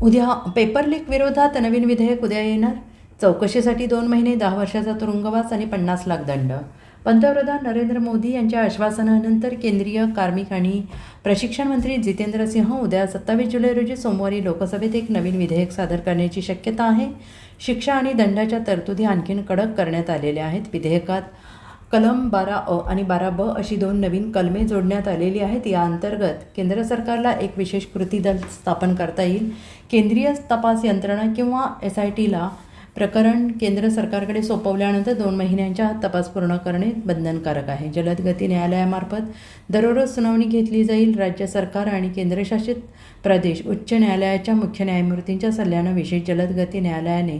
उद्या paper leak विरोधात नवीन विधेयक उद्या येणार. चौकशीसाठी 2 महिने, 10 वर्षाचा तुरुंगवास आणि 50 लाख दंड. पंतप्रधान नरेंद्र मोदी यांच्या आश्वासनानंतर केंद्रीय कार्मिक आणि प्रशिक्षण मंत्री जितेंद्र सिंह उद्या 27 जुलै रोजी सोमवारी लोकसभेत एक नवीन विधेयक सादर करण्याची शक्यता आहे. शिक्षा आणि दंडाच्या तरतुदी आणखीन कडक करण्यात आलेल्या आहेत. विधेयकात कलम 12A आणि 12B अशी 2 नवीन कलमे जोडण्यात आलेली आहेत. या अंतर्गत केंद्र सरकारला एक विशेष कृती दल स्थापन करता येईल. केंद्रीय तपास यंत्रणा किंवा SITला प्रकरण केंद्र सरकारकडे सोपवल्यानंतर 2 महिन्यांच्या आत तपास पूर्ण करणे बंधनकारक आहे. जलद गती न्यायालयामार्फत दररोज सुनावणी घेतली जाईल. राज्य सरकार आणि केंद्रशासित प्रदेश उच्च न्यायालयाच्या मुख्य न्यायमूर्तींच्या सल्ल्यानं विशेष जलद गती न्यायालयाने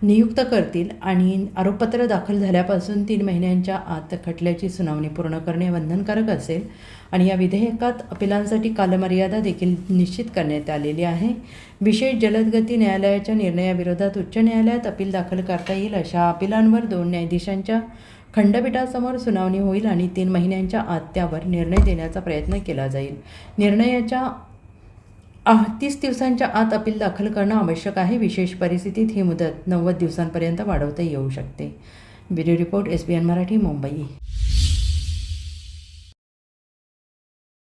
नियुक्त करतील आणि आरोपपत्र दाखल झाल्यापासून 3 महिन्यांच्या आत खटल्याची सुनावणी पूर्ण करणे बंधनकारक असेल. आणि या विधेयकात अपीलांसाठी कालमर्यादा देखील निश्चित करण्यात आलेली आहे. विशेष जलद गती न्यायालयाच्या निर्णयाविरोधात उच्च न्यायालयात अपील दाखल करता येईल. अशा अपीलांवर 2 न्यायाधीशांच्या खंडपीठासमोर सुनावणी होईल आणि 3 महिन्यांच्या आत त्यावर निर्णय देण्याचा प्रयत्न केला जाईल. निर्णयाच्या 30 दिवसांच्या आत अपील दाखल करणं आवश्यक आहे. विशेष परिस्थितीत ही मुदत 90 दिवसांपर्यंत वाढवता येऊ शकते. Bureau report, SBN Marathi, Mumbai.